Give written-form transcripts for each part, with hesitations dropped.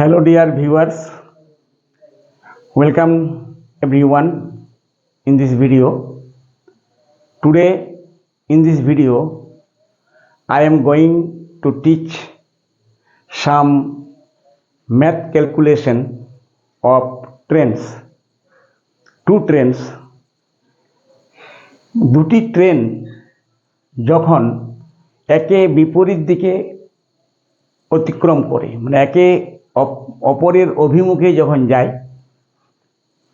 Hello dear viewers, welcome everyone in this video. Today in this video I am going to teach some math calculation of trains. Two trains, দুটি train যখন একে বিপরীত দিকে অতিক্রম করে মানে একে অপরের অভিমুখে যখন যায়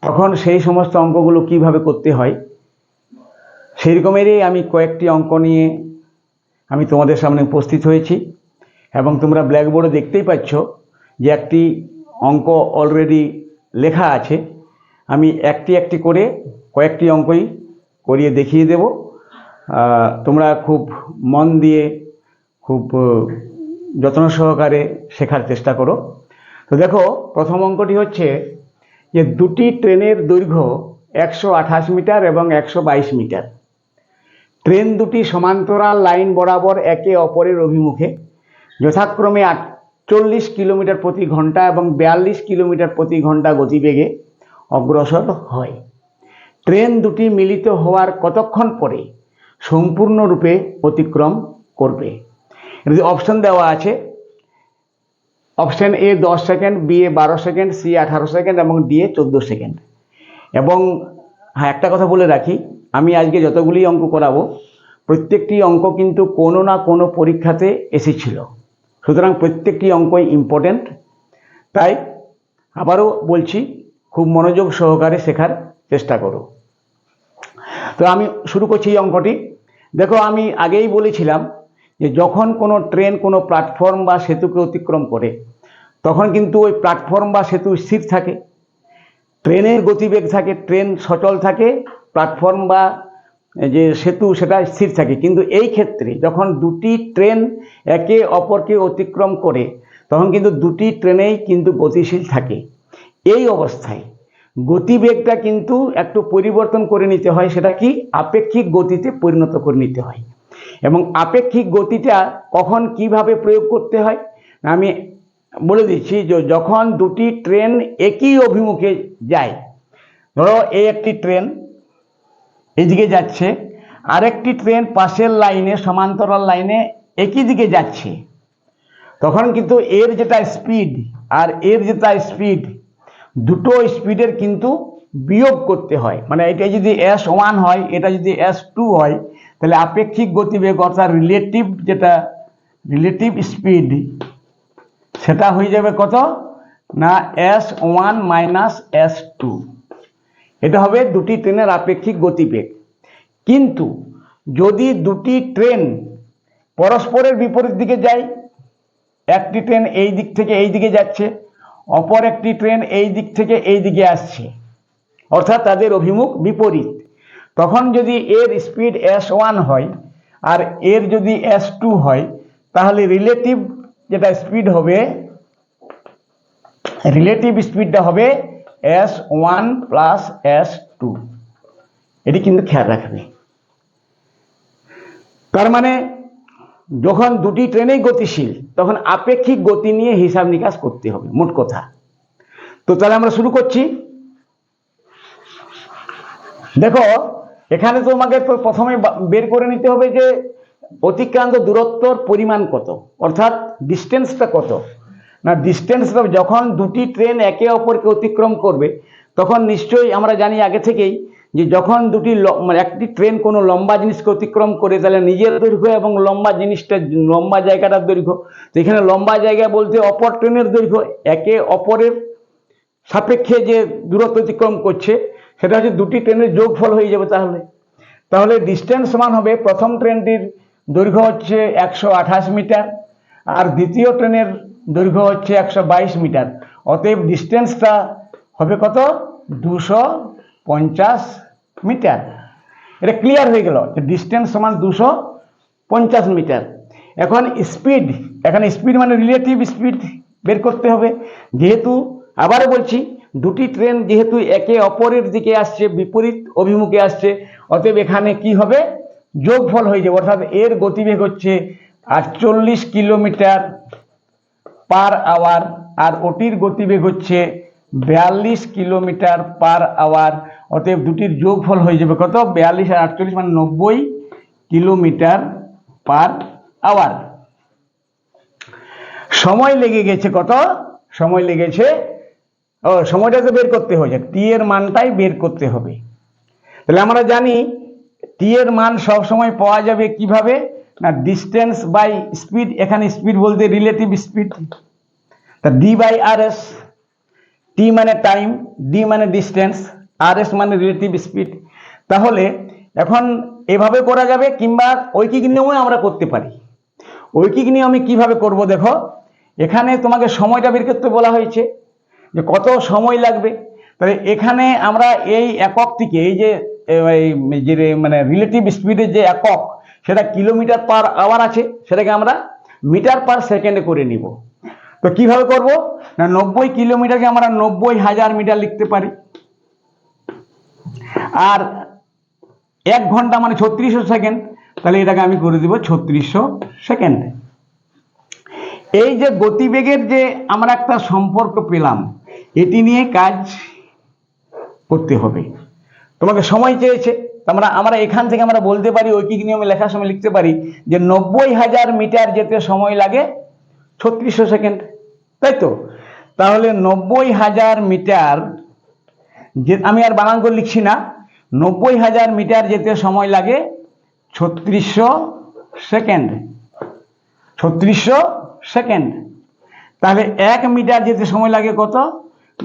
তখন সেই সমস্ত অঙ্কগুলো কিভাবে করতে হয় সেই রকমেরই আমি কয়েকটি অঙ্ক নিয়ে আমি তোমাদের সামনে উপস্থিত হয়েছি এবং তোমরা ব্ল্যাকবোর্ডে দেখতেই পাচ্ছ যে একটি অঙ্ক অলরেডি লেখা আছে। আমি একটি একটি করে কয়েকটি অঙ্কই করিয়ে দেখিয়ে দেব, তোমরা খুব মন দিয়ে খুব যত্ন সহকারে শেখার চেষ্টা করো। তো দেখো, প্রথম অঙ্কটি হচ্ছে যে দুটি ট্রেনের দৈর্ঘ্য 128 মিটার এবং 122 মিটার। ট্রেন দুটি সমান্তরাল লাইন বরাবর একে অপরের অভিমুখে যথাক্রমে 48 কিলোমিটার প্রতি ঘন্টা এবং 42 কিলোমিটার প্রতি ঘন্টা গতিবেগে অগ্রসর হয়। ট্রেন দুটি মিলিত হওয়ার কতক্ষণ পরে সম্পূর্ণরূপে অতিক্রম করবে? এর যে অপশন দেওয়া আছে, অপশন এ 10 সেকেন্ড, বি এ 12 সেকেন্ড, সি 18 সেকেন্ড এবং ডি এ 14 সেকেন্ড। এবং হ্যাঁ, একটা কথা বলে রাখি, আমি আজকে যতগুলি অঙ্ক করাবো প্রত্যেকটি অঙ্ক কিন্তু কোনো না কোনো পরীক্ষাতে এসেছিল, সুতরাং প্রত্যেকটি অঙ্কই ইম্পর্টেন্ট। তাই আবারও বলছি, খুব মনোযোগ সহকারে শেখার চেষ্টা করো। তো আমি শুরু করছি এই অঙ্কটি। দেখো, আমি আগেই বলেছিলাম যে যখন কোনো ট্রেন কোনো প্ল্যাটফর্ম বা সেতুকে অতিক্রম করে তখন কিন্তু ওই প্ল্যাটফর্ম বা সেতু স্থির থাকে, ট্রেনের গতিবেগ থাকে, ট্রেন সচল থাকে, প্ল্যাটফর্ম বা যে সেতু সেটা স্থির থাকে। কিন্তু এই ক্ষেত্রে যখন দুটি ট্রেন একে অপরকে অতিক্রম করে তখন কিন্তু দুটি ট্রেনেই কিন্তু গতিশীল থাকে। এই অবস্থায় গতিবেগটা কিন্তু একটু পরিবর্তন করে নিতে হয়, সেটা কি আপেক্ষিক গতিতে পরিণত করে নিতে হয়। এবং আপেক্ষিক গতিটা কখন কিভাবে প্রয়োগ করতে হয় আমি বলে দিচ্ছি। যখন দুটি ট্রেন একই অভিমুখে যায়, ধরো এই একটি ট্রেন এদিকে যাচ্ছে, আরেকটি ট্রেন পাশের লাইনে সমান্তরাল লাইনে একই দিকে যাচ্ছে, তখন কিন্তু এর যেটা স্পিড আর এর যেটা স্পিড, দুটো স্পিডের কিন্তু বিয়োগ করতে হয়। মানে এটা যদি S1 হয়, এটা যদি S2 হয়, তাহলে আপেক্ষিক গতিবেগ অর্থাৎ রিলেটিভ স্পিড সেটা হয়ে যাবে কত না S1 মাইনাস S2। এটা হবে দুটি ট্রেনের আপেক্ষিক গতিবেগ। কিন্তু যদি দুটি ট্রেন পরস্পরের বিপরীত দিকে যায়, একটি ট্রেন এই দিক থেকে এই দিকে যাচ্ছে, অপর একটি ট্রেন এই দিক থেকে এই দিকে আসছে, অর্থাৎ তাদের অভিমুখ বিপরীত, তখন যদি এর স্পিড S1 হয় আর এর যদি S2 হয়, তাহলে রিলেটিভ যেটা স্পিড হবে, রিলেটিভ স্পিডটা হবে S1 প্লাস S2। এটি কিন্তু খেয়াল রাখবে। তার মানে যখন দুটি ট্রেনেই গতিশীল তখন আপেক্ষিক গতি নিয়ে হিসাব নিকাশ করতে হবে, মোট কথা। তো তাহলে আমরা শুরু করছি। দেখো, এখানে তোমাকে তো প্রথমে বের করে নিতে হবে যে অতিক্রান্ত দূরত্বর পরিমাণ কত, অর্থাৎ ডিস্টেন্সটা কত। না, ডিস্টেন্সটা যখন দুটি ট্রেন একে অপরকে অতিক্রম করবে তখন নিশ্চয়ই আমরা জানি আগে থেকেই যে যখন একটি ট্রেন কোনো লম্বা জিনিসকে অতিক্রম করে তাহলে নিজের দৈর্ঘ্য এবং লম্বা জায়গাটার দৈর্ঘ্য, তো এখানে লম্বা জায়গা বলতে অপর ট্রেনের দৈর্ঘ্য একে অপরের সাপেক্ষে যে দূরত্ব অতিক্রম করছে সেটা হচ্ছে দুটি ট্রেনের যোগফল হয়ে যাবে। তাহলে ডিস্টেন্স সমান হবে, প্রথম ট্রেনটির দৈর্ঘ্য হচ্ছে 128 মিটার আর দ্বিতীয় ট্রেনের দৈর্ঘ্য হচ্ছে 122 মিটার। অতএব ডিস্টেন্সটা হবে কত? 250 মিটার। এটা ক্লিয়ার হয়ে গেল যে ডিস্টেন্স সমান 250 মিটার। এখানে স্পিড মানে রিলেটিভ স্পিড বের করতে হবে। যেহেতু আবারও বলছি, দুটি ট্রেন যেহেতু একে অপরের দিকে আসছে, বিপরীত অভিমুখে আসছে, অতএব এখানে কি হবে? যোগফল হয়ে যাবে। অর্থাৎ এর গতিবেগ হচ্ছে 48 কিলোমিটার পার আওয়ার আর ওটির গতিবেগ হচ্ছে 42 কিলোমিটার পার আওয়ার। অতএব দুটির যোগফল হয়ে যাবে কত? 42 আর 48 মানে 90 কিলোমিটার পার আওয়ার। সময় লেগে গেছে কত? সময় লেগেছে, সময়টা তো বের করতে হয়েছে, টি এর মানটাই বের করতে হবে। তাহলে আমরা জানি টি এর মান সব সময় পাওয়া যাবে কিভাবে? না ডিস্টেন্স বাই স্পিড। এখানে স্পিড বলতে রিলেটিভ স্পিড, তা ডি বাই আর এস। টি মানে টাইম, ডি মানে ডিস্টেন্স, আর এস মানে রিলেটিভ স্পিড। তাহলে এখন এভাবে করা যাবে, কিংবা ঐকিক নিয়মে আমরা করতে পারি। ঐকিক নিয়মে কিভাবে করব দেখো, এখানে তোমাকে সময়টা বের করতে বলা হয়েছে যে কত সময় লাগবে। তাহলে এখানে আমরা এই এককটিকে, এই যে মানে রিলেটিভ স্পিডের যে একক, সেটা কিলোমিটার পার আওয়ার আছে, সেটাকে আমরা মিটার পার সেকেন্ডে করে নিব। তো কিভাবে করব না, 90 কিলোমিটারকে আমরা 90,000 মিটার লিখতে পারি। আর 1 ঘন্টা মানে 3600 সেকেন্ড, তাহলে এটাকে আমি করে দিব 3600 সেকেন্ড। এই যে গতিবেগের যে আমরা একটা সম্পর্ক পেলাম, এটি নিয়ে কাজ করতে হবে। তোমাকে সময় চেয়েছে, আমরা এখান থেকে আমরা বলতে পারি, ঐকিক নিয়মে লেখার সময় লিখতে পারি যে 90,000 মিটার যেতে সময় লাগে 3600 সেকেন্ড, তাই তো? তাহলে 90,000 মিটার, যে আমি আর বানান করে লিখছি না, 90,000 মিটার যেতে সময় লাগে 3600 সেকেন্ড। 3600 সেকেন্ড। তাহলে 1 মিটার যেতে সময় লাগে কত?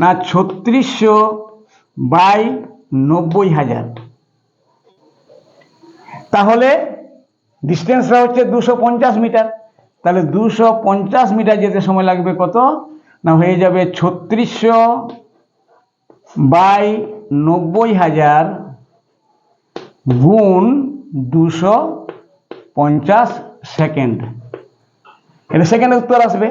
না 3600 বাই 90,000। তাহলে ডিস্টেন্সটা হচ্ছে 250 মিটার। তাহলে 250 মিটার যেতে সময় লাগবে কত? না হয়ে যাবে 3600 বাই 90,000 গুণ 250 সেকেন্ড। এটা সেকেন্ডের উত্তর আসবে।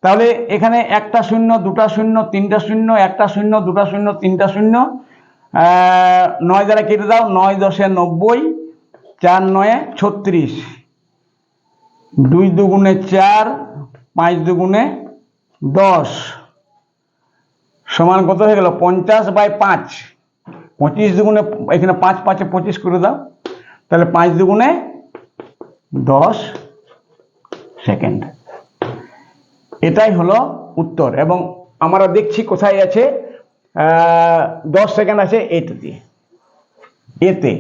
তাহলে এখানে একটা শূন্য, দুটা শূন্য, তিনটা শূন্য, একটা শূন্য, দুটা শূন্য, তিনটা শূন্য, 9 দ্বারা কেটে দাও, 9 10 90, 4 9 36, 2 দুগুণে 4, 5 দুগুণে 10 সমান কত হয়ে গেল? 50 বাই 5। 25 দুগুণে, এখানে 5 5 25 করে দাও, তাহলে 5 দুগুণে 10 সেকেন্ড। এটাই হলো উত্তর। এবং আমরা দেখছি কোথায় আছে, 10 সেকেন্ড আছে এতে।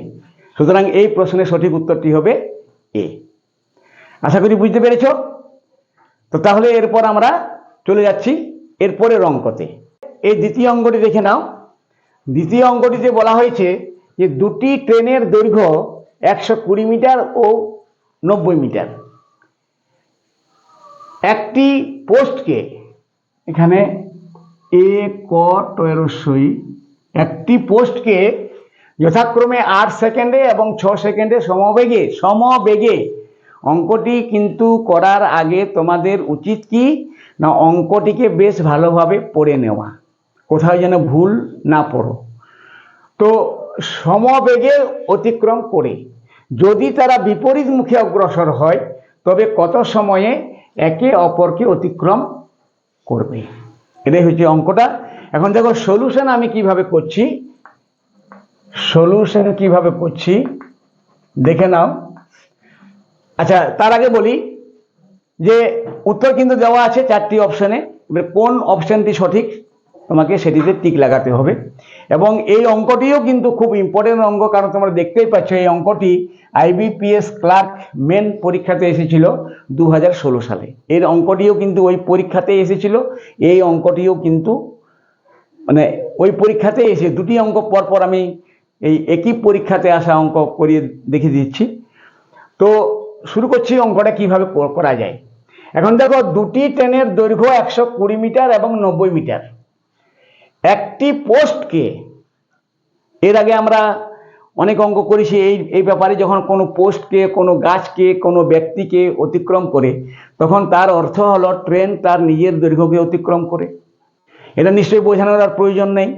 সুতরাং এই প্রশ্নের সঠিক উত্তরটি হবে এ। আশা করি বুঝতে পেরেছ। তো তাহলে এরপর আমরা চলে যাচ্ছি এরপরের অঙ্কতে। এই দ্বিতীয় অঙ্কটি দেখে নাও। দ্বিতীয় অঙ্কটিতে বলা হয়েছে যে দুটি ট্রেনের দৈর্ঘ্য 120 মিটার ও 90 মিটার। একটি পোস্টকে, এখানে এ ক টরসই, একটি পোস্টকে যথাক্রমে 8 সেকেন্ডে এবং 6 সেকেন্ডে সমবেগে অঙ্কটি কিন্তু করার আগে তোমাদের উচিত কি না, অঙ্কটিকে বেশ ভালোভাবে পড়ে নেওয়া, কোথাও যেন ভুল না পড়ো। তো সমবেগে অতিক্রম করে যদি তারা বিপরীত মুখে অগ্রসর হয়, তবে কত সময়ে একে অপরকে অতিক্রম করবে, এটাই হচ্ছে অঙ্কটা। এখন দেখো সলিউশন আমি কিভাবে করছি, দেখে নাও। আচ্ছা, তার আগে বলি যে উত্তর কিন্তু দেওয়া আছে 4টি অপশনে। এবার কোন অপশনটি সঠিক তোমাকে সেটিতে টিক লাগাতে হবে। এবং এই অঙ্কটিও কিন্তু খুব ইম্পর্টেন্ট অঙ্ক, কারণ তোমরা দেখতেই পাচ্ছ এই অঙ্কটি IBPS ক্লার্ক মেন পরীক্ষাতে এসেছিল 2016 সালে। এর অঙ্কটিও কিন্তু ওই পরীক্ষাতে এসেছিল। এই অঙ্কটিও কিন্তু মানে ওই পরীক্ষাতে এসে, দুটি অঙ্ক পরপর আমি এই একই পরীক্ষাতে আসা অঙ্ক করিয়ে দেখিয়ে দিচ্ছি। তো শুরু করছি অঙ্কটা কিভাবে করা যায়। এখন দেখো, দুটি ট্রেনের দৈর্ঘ্য 120 মিটার এবং 90 মিটার। একটি পোস্টকে, এর আগে আমরা অনেক অঙ্ক করেছি এই ব্যাপারে, যখন কোনো পোস্টকে, কোনো গাছকে, কোনো ব্যক্তিকে অতিক্রম করে, তখন তার অর্থ হলো ট্রেন তার নিজের দৈর্ঘ্যকে অতিক্রম করে। এটা নিশ্চয়ই বোঝানোর আর প্রয়োজন নেই।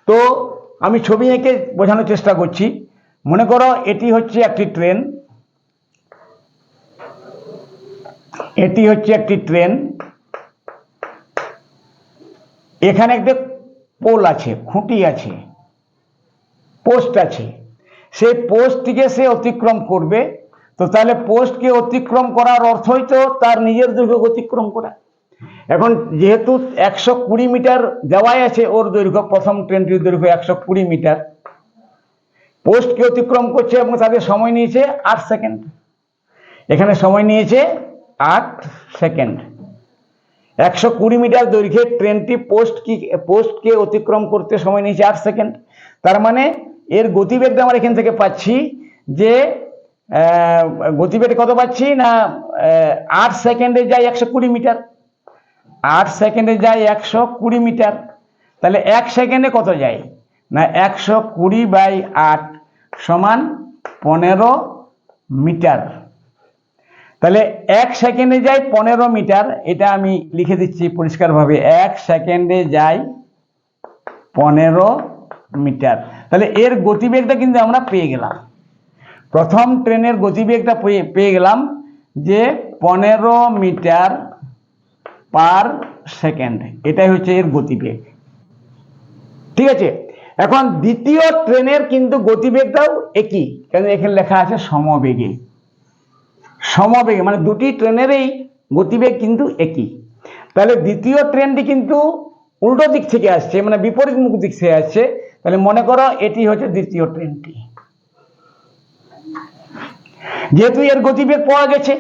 তো আমি ছবি এঁকে বোঝানোর চেষ্টা করছি। মনে করো এটি হচ্ছে একটি ট্রেন, এটি হচ্ছে একটি ট্রেন, এখানে একটা পোল আছে, খুঁটি আছে, পোস্ট আছে, সেই পোস্টটিকে সে অতিক্রম করবে। তো তাহলে পোস্টকে অতিক্রম করার অর্থই তো তার নিজের দৈর্ঘ্য অতিক্রম করা। এখন যেহেতু 120 মিটার দেওয়াই আছে ওর দৈর্ঘ্য, প্রথম ট্রেনটির দৈর্ঘ্য 120 মিটার, পোস্টকে অতিক্রম করছে এবং তাদের সময় নিয়েছে 8 সেকেন্ড। এখানে সময় নিয়েছে 8 সেকেন্ড। 120 মিটার দৈর্ঘ্যের ট্রেনটি পোস্টকে অতিক্রম করতে সময় নিয়েছে 8 সেকেন্ড। তার মানে এর গতিবেগটা আমরা এখান থেকে পাচ্ছি যে গতিবেগ কত পাচ্ছি না 8 সেকেন্ডে যায় 120 মিটার, 8 সেকেন্ডে যায় 120 মিটার। তাহলে 1 সেকেন্ডে কত যায় না 120/8 সমান 15 মিটার। তাহলে 1 সেকেন্ডে যায় 15 মিটার, এটা আমি লিখে দিচ্ছি পরিষ্কারভাবে, 1 সেকেন্ডে যায় 15 মিটার। তাহলে এর গতিবেগটা কিন্তু আমরা পেয়ে গেলাম, প্রথম ট্রেনের গতিবেগটা পেয়ে গেলাম যে 15 মিটার পার সেকেন্ড, এটাই হচ্ছে এর গতিবেগ। ঠিক আছে, এখন দ্বিতীয় ট্রেনের কিন্তু গতিবেগটাও একই, কারণ এখানে লেখা আছে সমবেগে। সমবেগে মানে দুটি ট্রেনেরই গতিবেগ কিন্তু একই। তাহলে দ্বিতীয় ট্রেনটি কিন্তু উল্টো দিক থেকে আসছে, মানে বিপরীত মুখ দিক থেকে আসছে। তাহলে মনে করো এটি হচ্ছে দ্বিতীয় ট্রেনটি। যেহেতু এর গতিবেগ পাওয়া গেছে,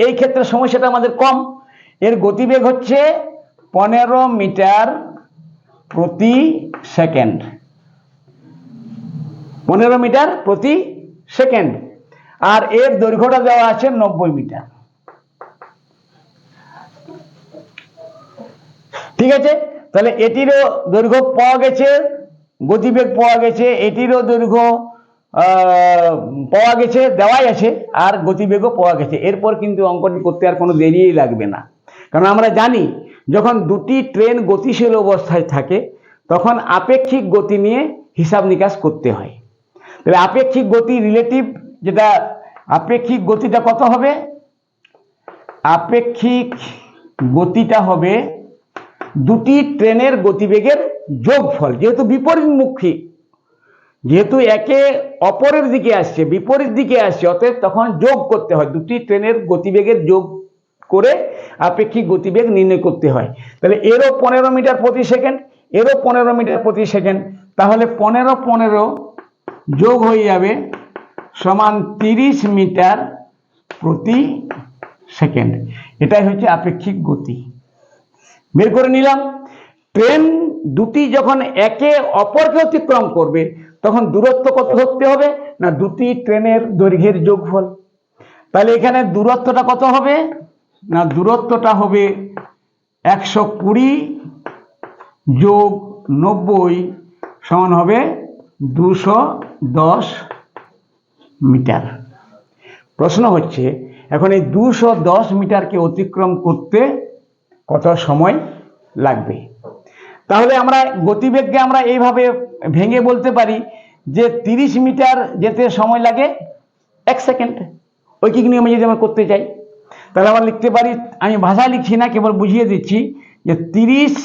এই ক্ষেত্রে সমস্যাটা আমাদের কম। এর গতিবেগ হচ্ছে 15 মিটার প্রতি সেকেন্ড, 15 মিটার প্রতি সেকেন্ড। আর এর দৈর্ঘ্যটা দেওয়া আছে 90 মিটার। ঠিক আছে, তাহলে এটিরও দৈর্ঘ্য পাওয়া গেছে, গতিবেগ পাওয়া গেছে, এটিরও দৈর্ঘ্য পাওয়া গেছে, দেওয়াই আছে, আর গতিবেগও পাওয়া গেছে। এরপর কিন্তু অঙ্কটি করতে আর কোনো দেরিই লাগবে না, কারণ আমরা জানি যখন দুটি ট্রেন গতিশীল অবস্থায় থাকে তখন আপেক্ষিক গতি নিয়ে হিসাব নিকাশ করতে হয়। তাহলে আপেক্ষিক গতি রিলেটিভ, যেটা আপেক্ষিক গতিটা কত হবে, আপেক্ষিক গতিটা হবে দুটি ট্রেনের গতিবেগের যোগফল। যেহেতু বিপরীতমুখী, যেহেতু একে অপরের দিকে আসছে, বিপরীত দিকে আসছে, অতএব তখন যোগ করতে হয়, দুটি ট্রেনের গতিবেগের যোগ করে আপেক্ষিক গতিবেগ নির্ণয় করতে হয়। তাহলে এরও 15 মিটার প্রতি সেকেন্ড, এরও 15 মিটার প্রতি সেকেন্ড, তাহলে 15 যোগ হয়ে যাবে সমান 30 মিটার প্রতি সেকেন্ড। এটাই হচ্ছে আপেক্ষিক গতি, বের করে নিলাম। ট্রেন দুটি যখন একে অপরকে অতিক্রম করবে তখন দূরত্ব কত ধরতে হবে না দুটি ট্রেনের দৈর্ঘ্যের যোগফল। তাহলে এখানে দূরত্বটা কত হবে না দূরত্বটা হবে 120 যোগ 90 সমান হবে 210 মিটার। প্রশ্ন হচ্ছে এখন এই 210 মিটারকে অতিক্রম করতে কত সময় লাগবে। তাহলে আমরা গতিবেগকে আমরা এইভাবে ভেঙে বলতে পারি যে 30 মিটার যেতে সময় লাগে 1 সেকেন্ড। ঐকিক নিয়মে যদি আমরা করতে চাই তাহলে আমরা লিখতে পারি, আমি ভাষা লিখছি না, কেবল বুঝিয়ে দিচ্ছি যে 30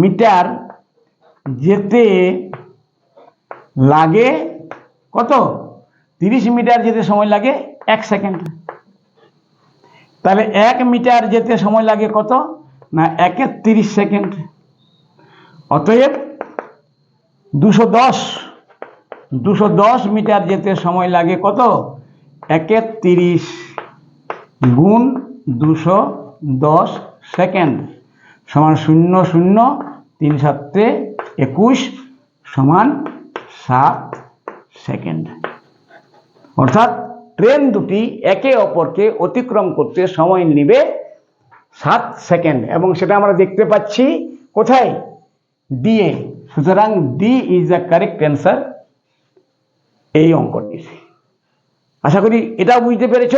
মিটার যেতে লাগে কত, 30 মিটার যেতে সময় লাগে 1 সেকেন্ড। তাহলে 1 মিটার যেতে সময় লাগে কত না 1 এ 30 সেকেন্ড। অতএব 210 মিটার যেতে সময় লাগে কত 1 এ 30 গুণ 210 সেকেন্ড সমান 00 3 7 21 সমান 7 সেকেন্ড। অর্থাৎ ট্রেন দুটি একে অপরকে অতিক্রম করতে সময় নেবে 7 সেকেন্ড, এবং সেটা আমরা দেখতে পাচ্ছি কোথায়, ডি এ। সুতরাং D is the correct answer এই অঙ্কটির। আশা করি এটাও বুঝতে পেরেছ।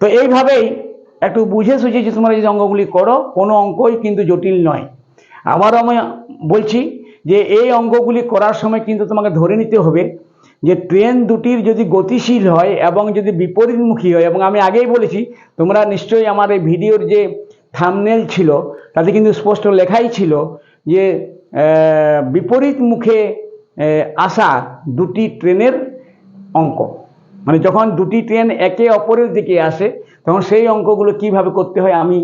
তো এইভাবেই একটু বুঝে সুঝে যে তোমরা যদি অঙ্কগুলি করো, কোনো অঙ্কই কিন্তু জটিল নয়। আবারও আমি বলছি যে এই অঙ্কগুলি করার সময় কিন্তু তোমাকে ধরে নিতে হবে যে ট্রেন দুটির যদি গতিশীল হয় এবং যদি বিপরীতমুখী হয়, এবং আমি আগেই বলেছি তোমরা নিশ্চয়ই আমার এই ভিডিওর যে থাম্বনেল ছিল তাতে কিন্তু স্পষ্ট লেখাই ছিল যে বিপরীত মুখে আসা দুটি ট্রেনের অঙ্ক, মানে যখন দুটি ট্রেন একে অপরের দিকে আসে তখন সেই অঙ্কগুলো কিভাবে করতে হয় আমি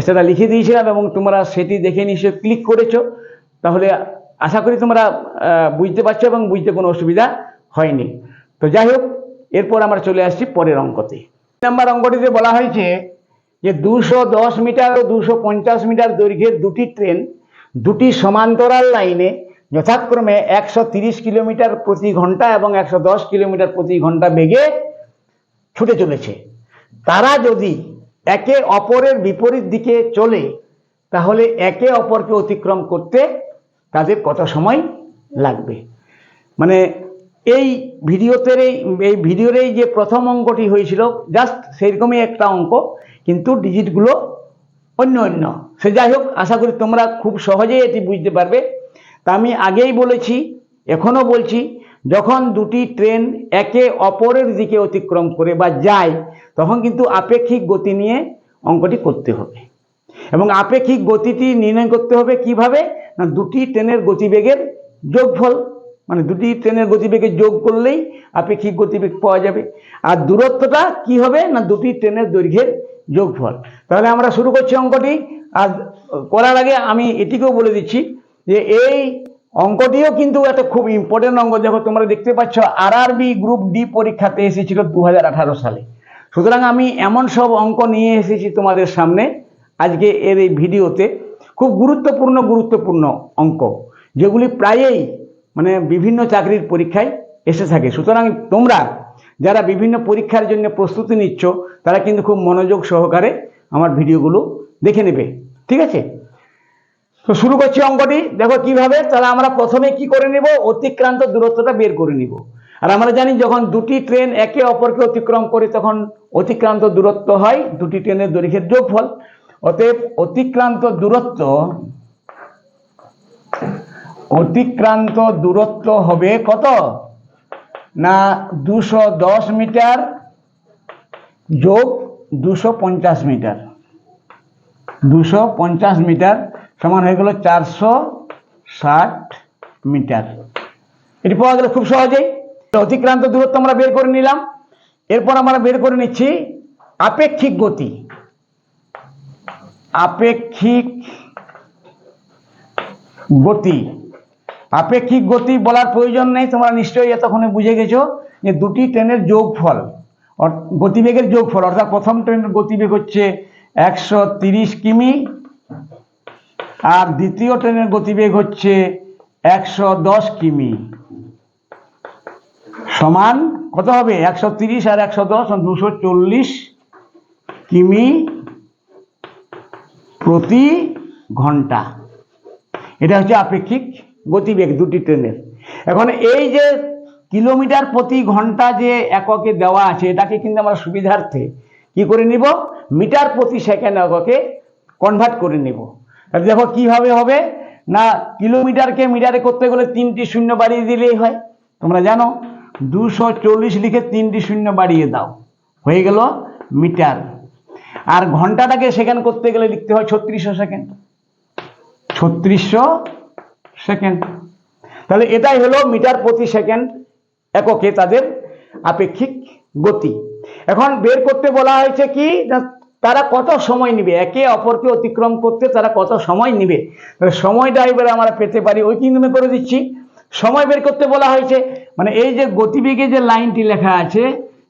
সেটা লিখে দিয়েছিলাম এবং তোমরা সেটি দেখে নিশ্চয়ই ক্লিক করেছো। তাহলে আশা করি তোমরা বুঝতে পারছো এবং বুঝতে কোনো অসুবিধা হয়নি। তো যাই হোক, এরপর আমরা চলে আসছি পরের অঙ্কতে। নাম্বার অঙ্কটিতে বলা হয়েছে যে 210 মিটার ও 250 মিটার দৈর্ঘ্যের দুটি ট্রেন দুটি সমান্তরাল লাইনে যথাক্রমে 130 কিলোমিটার প্রতি ঘন্টা এবং 110 কিলোমিটার প্রতি ঘন্টা বেগে ছুটে চলেছে। তারা যদি একে অপরের বিপরীত দিকে চলে তাহলে একে অপরকে অতিক্রম করতে তাদের কত সময় লাগবে। মানে এই ভিডিওর যে প্রথম অঙ্কটি হয়েছিল জাস্ট সেরকমই একটা অঙ্ক, কিন্তু ডিজিটগুলো অন্য অন্য। সে যাই হোক, আশা করি তোমরা খুব সহজেই এটি বুঝতে পারবে। তা আমি আগেই বলেছি, এখনো বলছি, যখন দুটি ট্রেন একে অপরের দিকে অতিক্রম করে বা যায় তখন কিন্তু আপেক্ষিক গতি নিয়ে অঙ্কটি করতে হবে এবং আপেক্ষিক গতিটি নির্ণয় করতে হবে কিভাবে না দুটি ট্রেনের গতিবেগের যোগফল, মানে দুটি ট্রেনের গতিবেগের যোগ করলেই আপেক্ষিক গতিবেগ পাওয়া যাবে। আর দূরত্বটা কি হবে না দুটি ট্রেনের দৈর্ঘ্যের যোগফল। তাহলে আমরা শুরু করছি অঙ্কটি। আর করার আগে আমি এটিকেও বলে দিচ্ছি যে এই অঙ্কটিও কিন্তু একটা খুব ইম্পর্টেন্ট অঙ্ক। দেখো তোমরা দেখতে পাচ্ছ আরআরবি গ্রুপ ডি পরীক্ষাতে এসেছিল 2018 সালে। সুতরাং আমি এমন সব অঙ্ক নিয়ে এসেছি তোমাদের সামনে আজকে এর এই ভিডিওতে, খুব গুরুত্বপূর্ণ অঙ্ক যেগুলি প্রায়ই মানে বিভিন্ন চাকরির পরীক্ষায় এসে থাকে। সুতরাং তোমরা যারা বিভিন্ন পরীক্ষার জন্য প্রস্তুতি নিচ্ছ তারা কিন্তু খুব মনোযোগ সহকারে আমার ভিডিওগুলো দেখে নেবে, ঠিক আছে? তো শুরু করছি অঙ্কটি। দেখো কিভাবে, তাহলে আমরা প্রথমে কি করে নেব, অতিক্রান্ত দূরত্বটা বের করে নিব। আর আমরা জানি যখন দুটি ট্রেন একে অপরকে অতিক্রম করে তখন অতিক্রান্ত দূরত্ব হয় দুটি ট্রেনের দৈর্ঘ্যের যোগফল। অতএব অতিক্রান্ত দূরত্ব হবে কত না 210 মিটার যোগ 250 মিটার। 250 মিটার সমান হয়ে গেল 460 মিটার। এটি পাওয়া গেল খুব সহজেই। অতিক্রান্ত দূরত্ব আমরা বের করে নিলাম। এরপর আমরা বের করে নিচ্ছি আপেক্ষিক গতি। আপেক্ষিক গতি বলার প্রয়োজন নেই, তোমরা নিশ্চয়ই এতক্ষণে বুঝে গেছো যে দুটি ট্রেনের যোগফল গতিবেগের যোগফল, অর্থাৎ প্রথম ট্রেনের গতিবেগ হচ্ছে 130 কিমি আর দ্বিতীয় ট্রেনের গতিবেগ হচ্ছে 110 কিমি, সমান কত হবে 130 আর 110 240 কিমি প্রতি ঘন্টা। এটা হচ্ছে আপেক্ষিক গতিবেগ দুটি ট্রেনের। এখন এই যে কিলোমিটার প্রতি ঘন্টা যে এককে দেওয়া আছে এটাকে কিন্তু আমরা সুবিধার্থে কি করে নিব, মিটার প্রতি সেকেন্ড এককে কনভার্ট করে নিব। দেখো কিভাবে হবে না, কিলোমিটারকে মিটারে করতে গেলে 3টি শূন্য বাড়িয়ে দিলেই হয়। তোমরা জানো 240 লিখে 3টি শূন্য বাড়িয়ে দাও, হয়ে গেল মিটার। আর ঘন্টাটাকে সেকেন্ড করতে গেলে লিখতে হয় 3600 সেকেন্ড। 3600 সেকেন্ড। তাহলে এটাই হলো মিটার প্রতি সেকেন্ড এককে তাদের আপেক্ষিক গতি। এখন বের করতে বলা হয়েছে কি তারা কত সময় নিবে, একে অপরকে অতিক্রম করতে তারা কত সময় নিবে। সময়টা এবারে আমরা পেতে পারি ওই কিভাবে করে দিচ্ছি। সময় বের করতে বলা হয়েছে, মানে এই যে গতিবেগে যে লাইনটি লেখা আছে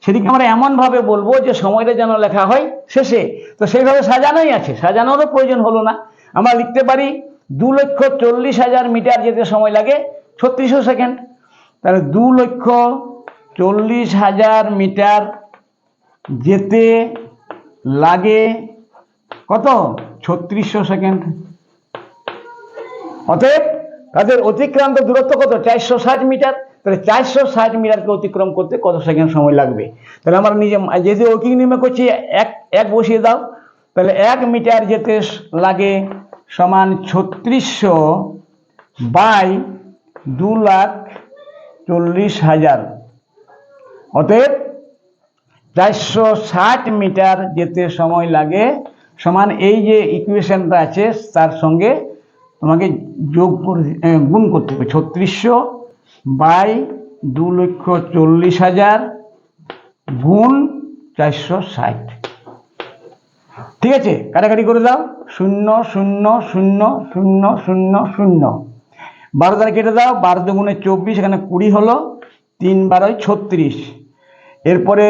সেদিকে আমরা এমন ভাবে বলবো যে সময়টা যেন লেখা হয় শেষে। তো সেইভাবে সাজানোই আছে, সাজানোরও প্রয়োজন হলো না। আমরা লিখতে পারি 2,40,000 মিটার যেতে সময় লাগে 3600 সেকেন্ড। তাহলে 2,40,000 মিটার যেতে লাগে কত 3600 সেকেন্ড। অতএব তাদের অতিক্রান্ত দূরত্ব কত 460 মিটার। তাহলে 460 মিটারকে অতিক্রম করতে কত সেকেন্ড সময় লাগবে। তাহলে আমরা নিজে যেহেতু ঐকিক নিয়মে করছি এক বসিয়ে দাও। তাহলে 1 মিটার যেতে লাগে সমান 3600 বাই 2,40,000। অতএব 460 মিটার যেতে সময় লাগে সমান এই যে ইকুয়েশনটা আছে তার সঙ্গে তোমাকে গুণ করতে হবে 3600 বাই 2,40,000 গুণ 460। ঠিক আছে, কাটাকাটি করে দাও। 0 0 0 0 0 0, 12 দ্বারা কেটে দাও। 12 দুগুণে 24, এখানে 20 হলো, 3 12 36। এরপরে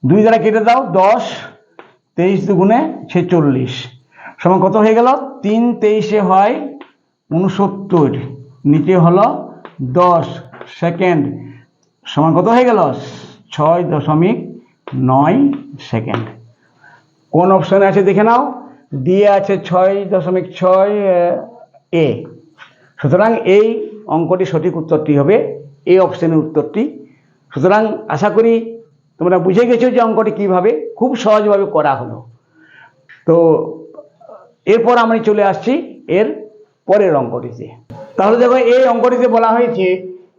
2 দ্বারা কেটে দাও 10, 23 দুগুণে 46, সমান কত হয়ে গেল? 3 23 হয় 69, নিচে হলো 10 সেকেন্ড, সমান কত হয়ে গেল? 6.9 সেকেন্ড। কোন অপশনে আছে দেখে নাও, দিয়ে আছে 6.6 এ। সুতরাং এই অঙ্কটি সঠিক উত্তরটি হবে এই অপশনের উত্তরটি। সুতরাং আশা করি তোমরা বুঝে গেছো যে অঙ্কটি কিভাবে খুব সহজভাবে করা হলো। তো এরপর আমি চলে আসছি এর পরের অঙ্কটিতে। তাহলে দেখো, এই অঙ্কটিতে বলা হয়েছে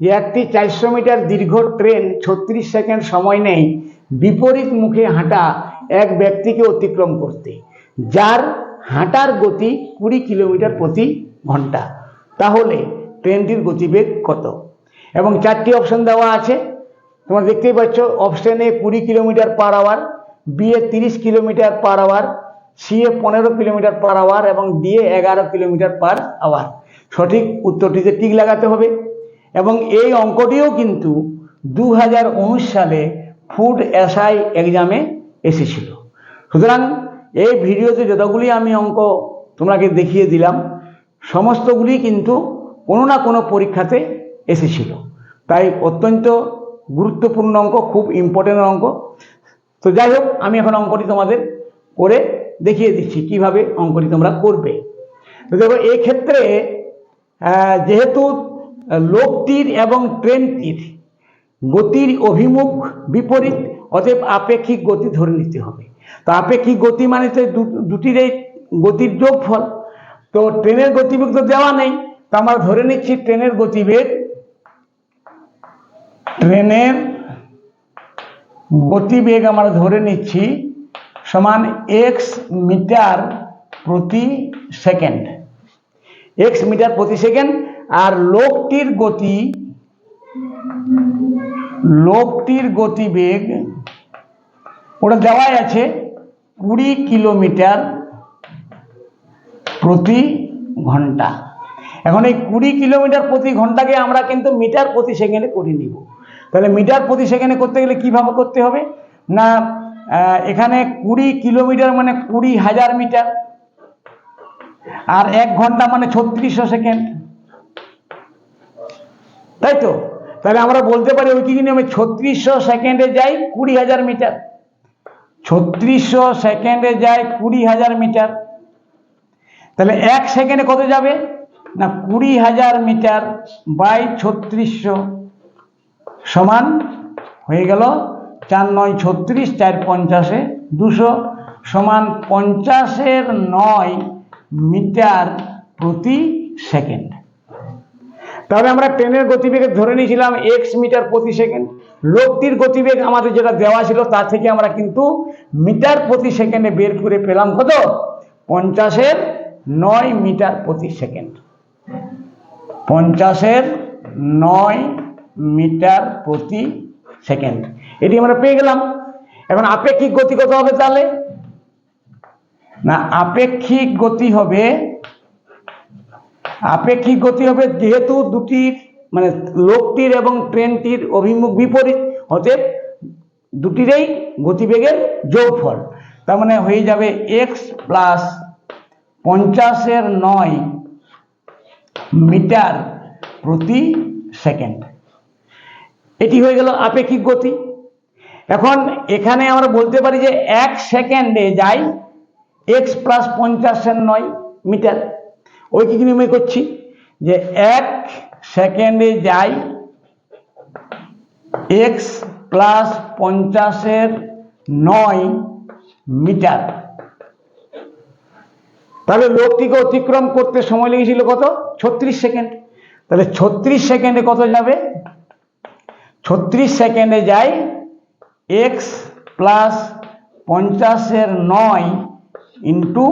যে একটি 400 মিটার দীর্ঘ ট্রেন 36 সেকেন্ড সময় নেয় বিপরীত মুখে হাঁটা এক ব্যক্তিকে অতিক্রম করতে, যার হাঁটার গতি 20 কিলোমিটার প্রতি ঘন্টা। তাহলে ট্রেনটির গতিবেগ কত? এবং 4টি অপশন দেওয়া আছে, তোমরা দেখতেই পাচ্ছ। Option A 20 kilometre per hour, B এ 30 কিলোমিটার পার আওয়ার, সি এ 15 কিলোমিটার পার আওয়ার এবং ডি এ 11 কিলোমিটার পার আওয়ার। সঠিক উত্তরটিতে টিক লাগাতে হবে। এবং এই অঙ্কটিও কিন্তু 2019 সালে ফুড এসআই এক্সামে এসেছিল। সুতরাং এই ভিডিওতে যতগুলি আমি অঙ্ক তোমাকে দেখিয়ে দিলাম, সমস্তগুলি কিন্তু কোনো না কোনো পরীক্ষাতে এসেছিল। তাই অত্যন্ত গুরুত্বপূর্ণ অঙ্ক, খুব ইম্পর্টেন্ট অঙ্ক। তো যাই হোক, আমি এখন অঙ্কটি তোমাদের করে দেখিয়ে দিচ্ছি কিভাবে অঙ্কটি তোমরা করবে। তো দেখো, এই ক্ষেত্রে যেহেতু লোকটির এবং ট্রেনটির গতির অভিমুখ বিপরীত, অতএব আপেক্ষিক গতি ধরে নিতে হবে। তো আপেক্ষিক গতি মানে দুটির এই গতির যোগফল। তো ট্রেনের গতিবেগ তো দেওয়া নেই, তো আমরা ধরে নিচ্ছি ট্রেনের গতিবেগ আমরা ধরে নিচ্ছি সমান x মিটার প্রতি সেকেন্ড, x মিটার প্রতি সেকেন্ড। আর লোকটির গতিবেগ ওটা দেওয়াই আছে 20 কিলোমিটার প্রতি ঘন্টা। এখন এই 20 কিলোমিটার প্রতি ঘন্টাকে আমরা কিন্তু মিটার প্রতি সেকেন্ডে করে নিব। তাহলে মিটার প্রতি সেকেন্ডে করতে গেলে কিভাবে করতে হবে না, এখানে 20 কিলোমিটার মানে 20,000 মিটার, আর 1 ঘন্টা মানে 3600 সেকেন্ড, তাই তো? তাহলে আমরা বলতে পারি ওই কি নিয়মে 3600 সেকেন্ডে যাই 20,000 মিটার, 3600 সেকেন্ডে যায় 20,000 মিটার। তাহলে 1 সেকেন্ডে কত যাবে না 20,000 মিটার বাই 3600 সমান হয়ে গেল 4 9 36, 4 50 200 সমান 50/9 মিটার প্রতি সেকেন্ড। তাহলে আমরা ট্রেনের গতিবেগ ধরে নিয়েছিলাম x মিটার প্রতি সেকেন্ড। লোকটির গতিবেগ আমাদের যেটা দেওয়া ছিল তার থেকে আমরা কিন্তু মিটার প্রতি সেকেন্ডে বের করে পেলাম কত? 50/9 মিটার প্রতি সেকেন্ড। 50/9 মিটার প্রতি সেকেন্ড, এটি আমরা পেয়ে গেলাম। এখন আপেক্ষিক গতি কত হবে তাহলে না, আপেক্ষিক গতি হবে যেহেতু দুটির মানে লোকটির এবং ট্রেনটির অভিমুখ বিপরীত, অতএব দুটিরই গতিবেগের যোগফল। তার মানে হয়ে যাবে x প্লাস 50/9 মিটার প্রতি সেকেন্ড। এটি হয়ে গেল আপেক্ষিক গতি। এখন এখানে আমরা বলতে পারি যে 1 সেকেন্ডে যাই x প্লাস 50/9 মিটার। ওই কি নিয়মে করছি যে 1 সেকেন্ডে যাই x প্লাস 50/9 মিটার। তাহলে লোকটিকে অতিক্রম করতে সময় লেগেছিল কত? 36 সেকেন্ড। তাহলে 36 সেকেন্ডে কত যাবে? 36 সেকেন্ডে যায় এক্স প্লাস 50-এর 9 ইন্টু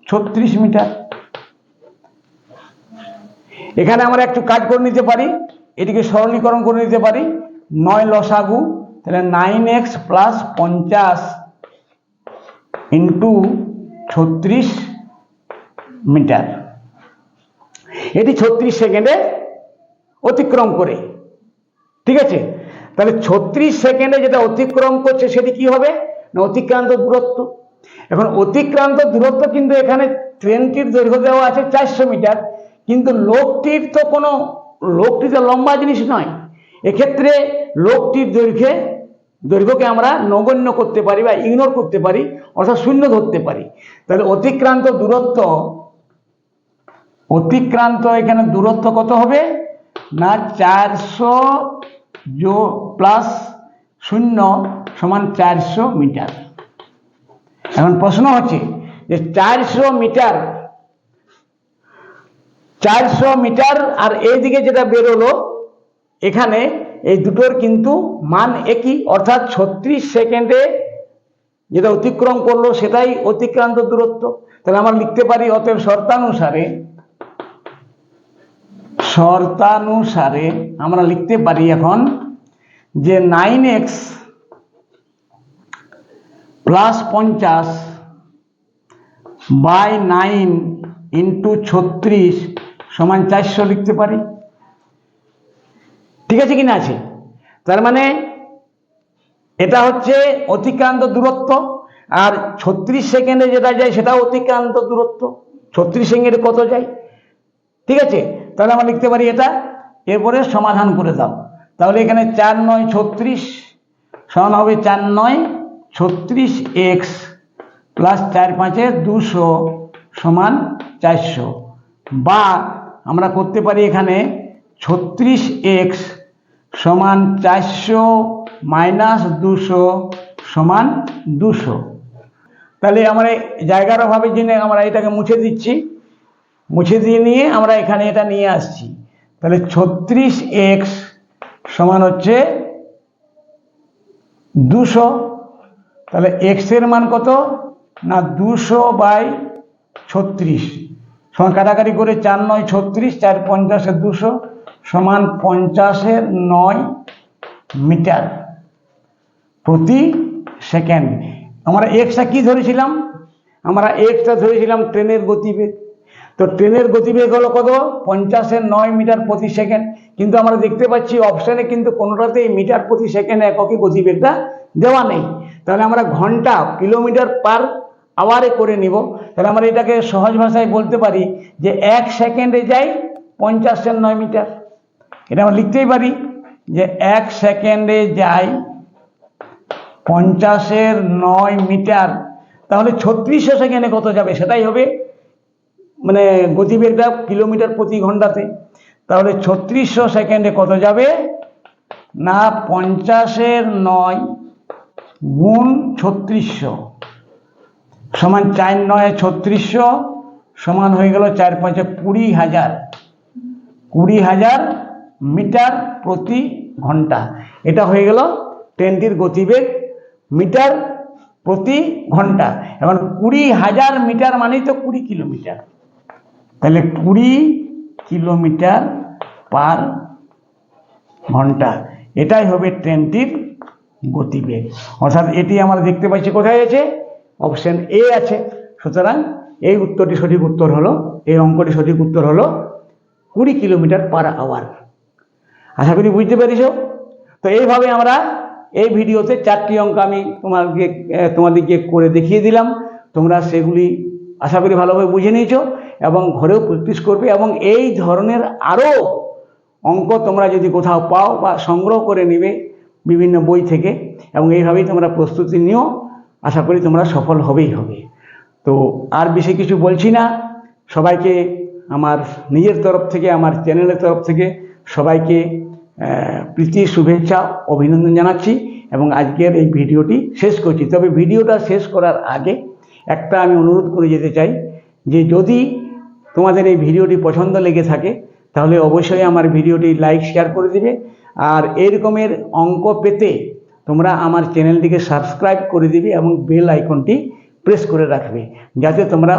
36 মিটার। এখানে আমরা একটু কাজ করে নিতে পারি, এটিকে সরলীকরণ করে নিতে পারি। 9 লসাগু, তাহলে 9x প্লাস 50 ইন্টু 36 মিটার। এটি 36 সেকেন্ডে অতিক্রম করে। ঠিক আছে, তাহলে 36 সেকেন্ডে যেটা অতিক্রম করছে সেটি কি হবে না অতিক্রান্ত দূরত্ব। এখন অতিক্রান্ত দূরত্ব কিন্তু এখানে ট্রেনটির দৈর্ঘ্য দেওয়া আছে 400 মিটার, কিন্তু লোকটি তো লম্বা জিনিস নয়। এক্ষেত্রে লোকটির দৈর্ঘ্যকে আমরা নগণ্য করতে পারি বা ইগনোর করতে পারি, অর্থাৎ শূন্য ধরতে পারি। তাহলে অতিক্রান্ত এখানে দূরত্ব কত হবে না 400 প্লাস 0 সমান 400 মিটার। এখন প্রশ্ন হচ্ছে যে 400 মিটার আর এইদিকে যেটা বেরোলো, এখানে এই দুটোর কিন্তু মান একই, অর্থাৎ 36 সেকেন্ডে যেটা অতিক্রম করলো সেটাই অতিক্রান্ত দূরত্ব। তাহলে আমরা লিখতে পারি অতএব শর্তানুসারে আমরা লিখতে পারি এখন যে 9x প্লাস 50 বাই 9 ইন্টু 36 সমান 400 লিখতে পারি। ঠিক আছে কিনা আছে? তার মানে এটা হচ্ছে অতিক্রান্ত দূরত্ব, আর 36 সেকেন্ডে যেটা যায় সেটাও অতিক্রান্ত দূরত্ব। 36 সেকেন্ডে কত যায়? ঠিক আছে, তাহলে আমরা লিখতে পারি এটা। এরপরে সমাধান করে দাও। তাহলে এখানে 4 9 36 সমান হবে 4 9 36 এক্স প্লাস 4 5 200 সমান 400, বা আমরা করতে পারি এখানে 36x সমান 400 মাইনাস 200 সমান 200। তাহলে আমরা জায়গার অভাবের জন্য আমরা এটাকে মুছে দিচ্ছি, মুছে দিয়ে নিয়ে আমরা এখানে এটা নিয়ে আসছি। তাহলে 36x সমান হচ্ছে 200। তাহলে x এর মান কত না 200 বাই 36 সমান কাটাকাটি করে 4 9 36 4 50 200 সমান 50-9 মিটার প্রতি সেকেন্ড। আমরা এক্সটা কি ধরেছিলাম? আমরা এক্সটা ধরেছিলাম ট্রেনের গতিবেগ। তো ট্রেনের গতিবেগ হলো কত? 50-9 মিটার প্রতি সেকেন্ড। কিন্তু আমরা দেখতে পাচ্ছি অপশানে কিন্তু কোনোটাতেই মিটার প্রতি সেকেন্ড এককে গতিবেগটা দেওয়া নেই। তাহলে আমরা ঘন্টা কিলোমিটার পার আওয়ারে করে নিব। তাহলে আমরা এটাকে সহজ ভাষায় বলতে পারি যে 1 সেকেন্ডে যাই 50-9 মিটার। এটা আমরা লিখতেই পারি যে 1 সেকেন্ডে যাই 50-9 মিটার। তাহলে 3600 সেকেন্ডে কত যাবে সেটাই হবে মানে গতিবেগটা কিলোমিটার প্রতি ঘন্টাতে। তাহলে 3600 সেকেন্ডে কত যাবে না 50-9 গুণ 3600 সমান 4 9 3600 সমান হয়ে গেল 4 5 20,000 মিটার প্রতি ঘন্টা। এটা হয়ে গেল ট্রেনটির গতিবেগ মিটার প্রতি ঘন্টা। এখন 20,000 মিটার মানেই তো 20 কিলোমিটার। তাহলে 20 কিলোমিটার পার ঘন্টা, এটাই হবে ট্রেনটির গতিবেগ। অর্থাৎ এটি আমরা দেখতে পাচ্ছি কোথায় আছে? অপশন এ আছে। সুতরাং এই উত্তরটি সঠিক উত্তর হলো, এই অঙ্কটি সঠিক উত্তর হলো 20 কিলোমিটার পার আওয়ার। আশা করি বুঝতে পেরেছ। তো এইভাবে আমরা এই ভিডিওতে 4টি অঙ্ক আমি তোমাদেরকে করে দেখিয়ে দিলাম। তোমরা সেগুলি আশা করি ভালোভাবে বুঝে নিয়েছো এবং ঘরেও প্র্যাকটিস করবে। এবং এই ধরনের আরও অঙ্ক তোমরা যদি কোথাও পাও বা সংগ্রহ করে নেবে বিভিন্ন বই থেকে, এবং এইভাবেই তোমরা প্রস্তুতি নিও। আশা করি তোমরা সফল হবেই হবে। তো আর বেশি কিছু বলছি না। সবাইকে আমার নিজের তরফ থেকে, আমার চ্যানেলের তরফ থেকে সবাইকে প্রীতি শুভেচ্ছা অভিনন্দন জানাচ্ছি এবং আজকের এই ভিডিওটি শেষ করছি। তবে ভিডিওটা শেষ করার আগে একটা আমি অনুরোধ করে যেতে চাই যে যদি তোমাদের এই ভিডিওটি পছন্দ লেগে থাকে তাহলে অবশ্যই আমার ভিডিওটি লাইক শেয়ার করে দিবে। আর এই রকমের অঙ্ক পেতে তোমরা আমার চ্যানেলটিকে সাবস্ক্রাইব করে দিবে এবং বেল আইকনটি প্রেস করে রাখবে, যাতে তোমরা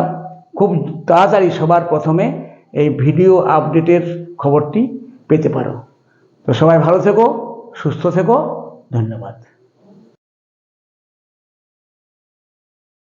খুব তাড়াতাড়ি সবার প্রথমে এই ভিডিও আপডেটের খবরটি পেতে পারো। তো সবাই ভালো থেকো, সুস্থ থেকো, ধন্যবাদ।